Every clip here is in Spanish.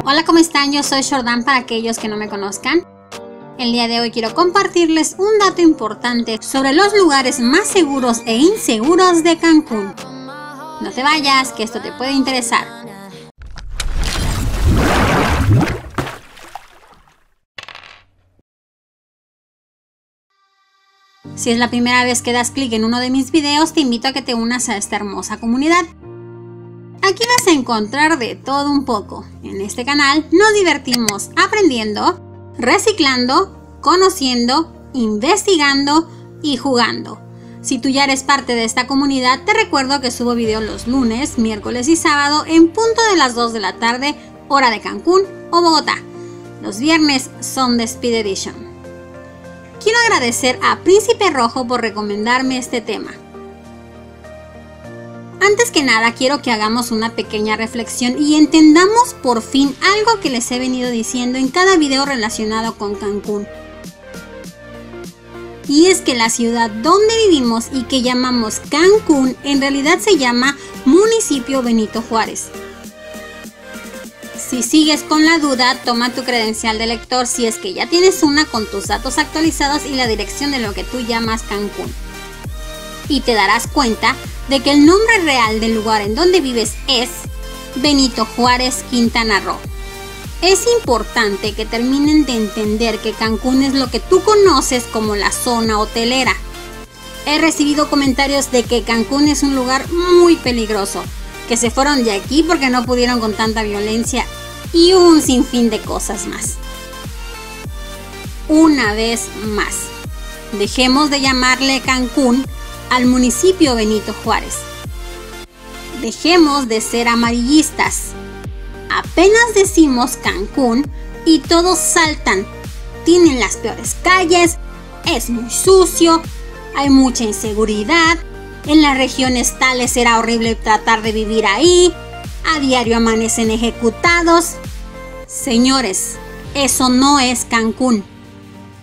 Hola, ¿cómo están? Yo soy Jordan para aquellos que no me conozcan. El día de hoy quiero compartirles un dato importante sobre los lugares más seguros e inseguros de Cancún. No te vayas, que esto te puede interesar. Si es la primera vez que das clic en uno de mis videos, te invito a que te unas a esta hermosa comunidad. Aquí vas a encontrar de todo un poco. En este canal nos divertimos aprendiendo, reciclando, conociendo, investigando y jugando. Si tú ya eres parte de esta comunidad, te recuerdo que subo videos los lunes, miércoles y sábado en punto de las 2 de la tarde, hora de Cancún o Bogotá. Los viernes son de Speed Edition. Quiero agradecer a Príncipe Rojo por recomendarme este tema. Antes que nada, quiero que hagamos una pequeña reflexión y entendamos por fin algo que les he venido diciendo en cada video relacionado con Cancún. Y es que la ciudad donde vivimos y que llamamos Cancún en realidad se llama Municipio Benito Juárez. Si sigues con la duda, toma tu credencial de lector si es que ya tienes una con tus datos actualizados y la dirección de lo que tú llamas Cancún. Y te darás cuenta de que el nombre real del lugar en donde vives es Benito Juárez, Quintana Roo. Es importante que terminen de entender que Cancún es lo que tú conoces como la zona hotelera. He recibido comentarios de que Cancún es un lugar muy peligroso, que se fueron de aquí porque no pudieron con tanta violencia y un sinfín de cosas más. Una vez más, dejemos de llamarle Cancún al municipio Benito Juárez. Dejemos de ser amarillistas. Apenas decimos Cancún y todos saltan. Tienen las peores calles, es muy sucio, hay mucha inseguridad, en las regiones tales era horrible tratar de vivir ahí, a diario amanecen ejecutados. Señores, eso no es Cancún.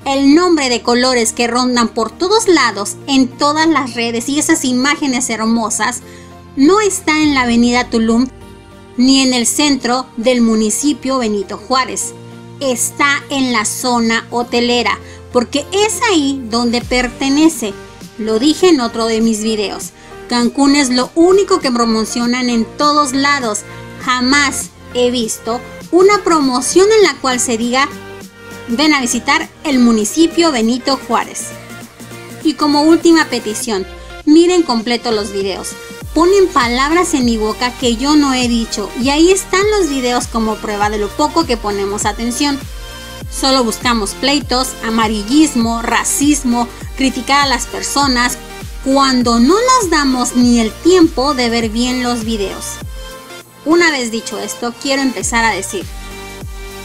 El nombre de colores que rondan por todos lados en todas las redes y esas imágenes hermosas no está en la avenida Tulum ni en el centro del municipio Benito Juárez. Está en la zona hotelera porque es ahí donde pertenece. Lo dije en otro de mis videos. Cancún es lo único que promocionan en todos lados. Jamás he visto una promoción en la cual se diga: ven a visitar el municipio Benito Juárez. Y como última petición, miren completo los videos. Ponen palabras en mi boca que yo no he dicho y ahí están los videos como prueba de lo poco que ponemos atención. Solo buscamos pleitos, amarillismo, racismo, criticar a las personas, cuando no nos damos ni el tiempo de ver bien los videos. Una vez dicho esto, quiero empezar a decir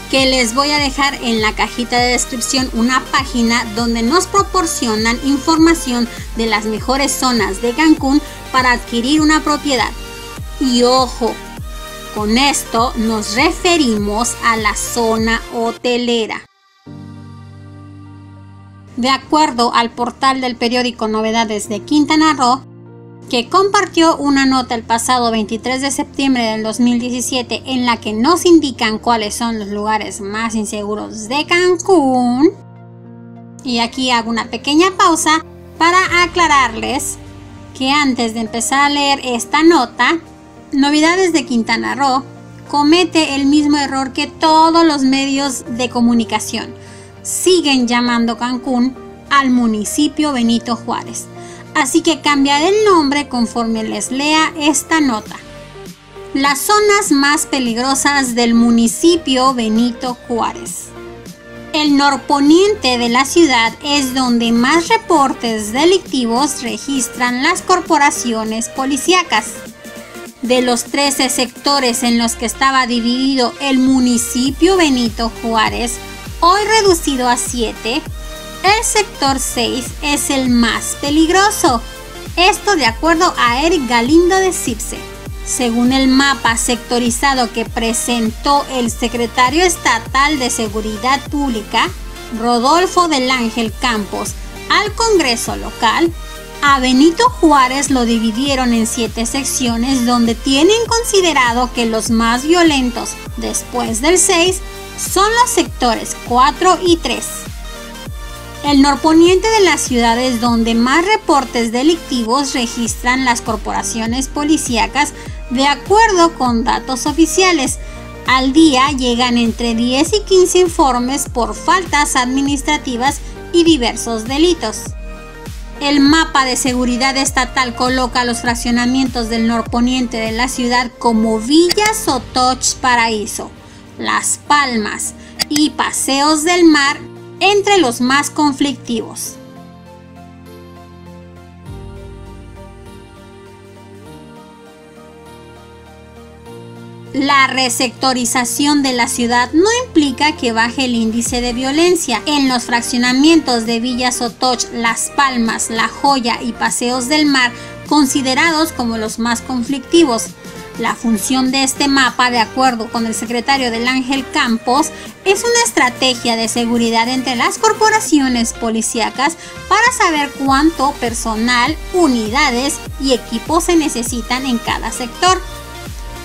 que les voy a dejar en la cajita de descripción una página donde nos proporcionan información de las mejores zonas de Cancún para adquirir una propiedad. Y ojo, con esto nos referimos a la zona hotelera. De acuerdo al portal del periódico Novedades de Quintana Roo, que compartió una nota el pasado 23 de septiembre del 2017 en la que nos indican cuáles son los lugares más inseguros de Cancún. Y aquí hago una pequeña pausa para aclararles que antes de empezar a leer esta nota, Novedades de Quintana Roo comete el mismo error que todos los medios de comunicación. Siguen llamando Cancún al municipio Benito Juárez. Así que cambiaré el nombre conforme les lea esta nota. Las zonas más peligrosas del municipio Benito Juárez. El norponiente de la ciudad es donde más reportes delictivos registran las corporaciones policíacas. De los 13 sectores en los que estaba dividido el municipio Benito Juárez, hoy reducido a 7, el sector 6 es el más peligroso. Esto de acuerdo a Eric Galindo de CIPSE. Según el mapa sectorizado que presentó el secretario estatal de Seguridad Pública, Rodolfo del Ángel Campos, al Congreso local, A Benito Juárez lo dividieron en 7 secciones donde tienen considerado que los más violentos después del 6 son los sectores 4 y 3. El norponiente de la ciudad es donde más reportes delictivos registran las corporaciones policíacas de acuerdo con datos oficiales. Al día llegan entre 10 y 15 informes por faltas administrativas y diversos delitos. El mapa de seguridad estatal coloca los fraccionamientos del norponiente de la ciudad como Villa Sotoch Paraíso, Las Palmas y Paseos del Mar entre los más conflictivos. La resectorización de la ciudad no implica que baje el índice de violencia. En los fraccionamientos de Villa Sotoch, Las Palmas, La Joya y Paseos del Mar, considerados como los más conflictivos. La función de este mapa, de acuerdo con el secretario del Ángel Campos, es una estrategia de seguridad entre las corporaciones policíacas para saber cuánto personal, unidades y equipos se necesitan en cada sector.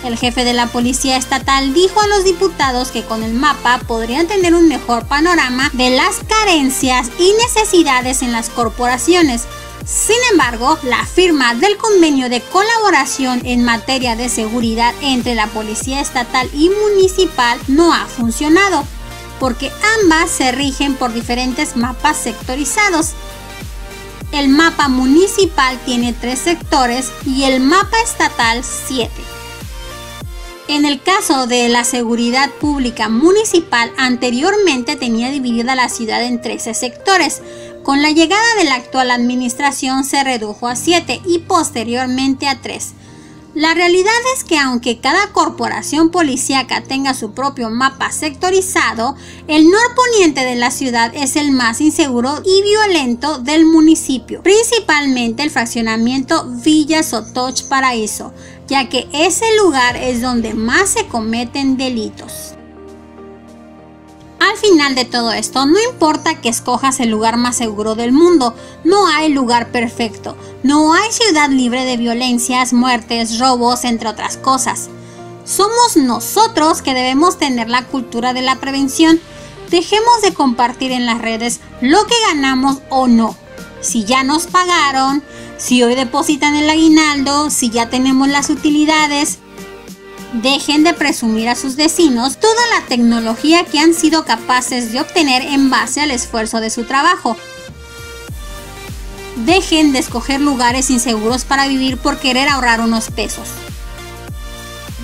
El jefe de la Policía Estatal dijo a los diputados que con el mapa podrían tener un mejor panorama de las carencias y necesidades en las corporaciones. Sin embargo, la firma del convenio de colaboración en materia de seguridad entre la Policía Estatal y Municipal no ha funcionado, porque ambas se rigen por diferentes mapas sectorizados. El mapa municipal tiene 3 sectores y el mapa estatal 7. En el caso de la seguridad pública municipal, anteriormente tenía dividida la ciudad en 13 sectores. Con la llegada de la actual administración se redujo a 7 y posteriormente a 3. La realidad es que aunque cada corporación policíaca tenga su propio mapa sectorizado, el norponiente de la ciudad es el más inseguro y violento del municipio, principalmente el fraccionamiento Villa Sotoch Paraíso, ya que ese lugar es donde más se cometen delitos. Al final de todo esto, no importa que escojas el lugar más seguro del mundo, no hay lugar perfecto, no hay ciudad libre de violencias, muertes, robos, entre otras cosas. Somos nosotros que debemos tener la cultura de la prevención. Dejemos de compartir en las redes lo que ganamos o no, si ya nos pagaron, si hoy depositan el aguinaldo, si ya tenemos las utilidades. Dejen de presumir a sus vecinos toda la tecnología que han sido capaces de obtener en base al esfuerzo de su trabajo. Dejen de escoger lugares inseguros para vivir por querer ahorrar unos pesos.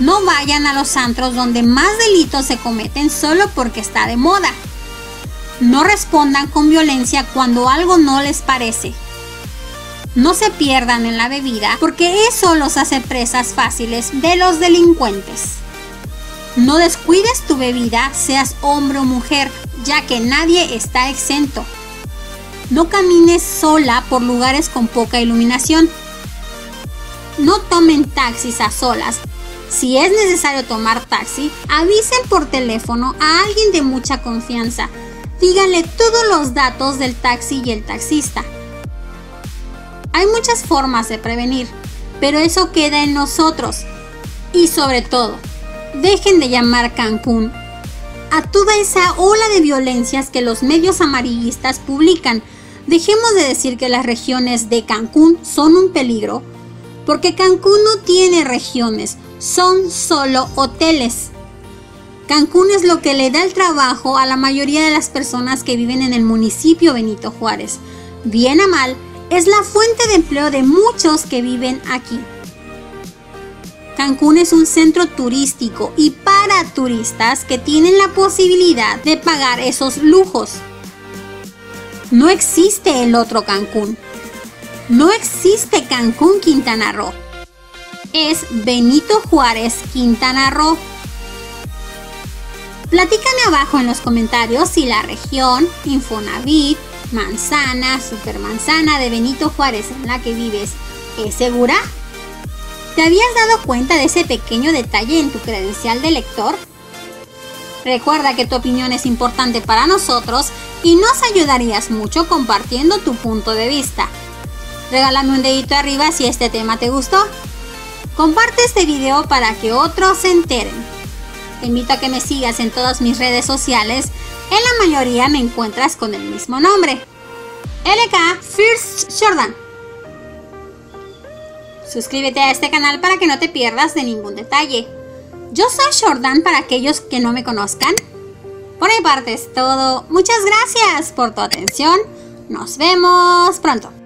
No vayan a los antros donde más delitos se cometen solo porque está de moda. No respondan con violencia cuando algo no les parece. No se pierdan en la bebida porque eso los hace presas fáciles de los delincuentes. No descuides tu bebida, seas hombre o mujer, ya que nadie está exento. No camines sola por lugares con poca iluminación. No tomen taxis a solas. Si es necesario tomar taxi, avisen por teléfono a alguien de mucha confianza. Díganle todos los datos del taxi y el taxista. Hay muchas formas de prevenir, pero eso queda en nosotros. Y sobre todo, dejen de llamar Cancún a toda esa ola de violencias que los medios amarillistas publican. Dejemos de decir que las regiones de Cancún son un peligro, porque Cancún no tiene regiones, son solo hoteles. Cancún es lo que le da el trabajo a la mayoría de las personas que viven en el municipio Benito Juárez. Bien a mal, es la fuente de empleo de muchos que viven aquí. Cancún es un centro turístico y para turistas que tienen la posibilidad de pagar esos lujos. No existe el otro Cancún. No existe Cancún, Quintana Roo. Es Benito Juárez, Quintana Roo. Platícame abajo en los comentarios si la región, Infonavit, manzana, supermanzana de Benito Juárez en la que vives es segura. ¿Te habías dado cuenta de ese pequeño detalle en tu credencial de lector? Recuerda que tu opinión es importante para nosotros y nos ayudarías mucho compartiendo tu punto de vista. Regálame un dedito arriba si este tema te gustó. Comparte este video para que otros se enteren. Te invito a que me sigas en todas mis redes sociales. En la mayoría me encuentras con el mismo nombre: LK First Jordan. Suscríbete a este canal para que no te pierdas de ningún detalle. Yo soy Jordan para aquellos que no me conozcan. Por mi parte es todo. Muchas gracias por tu atención. Nos vemos pronto.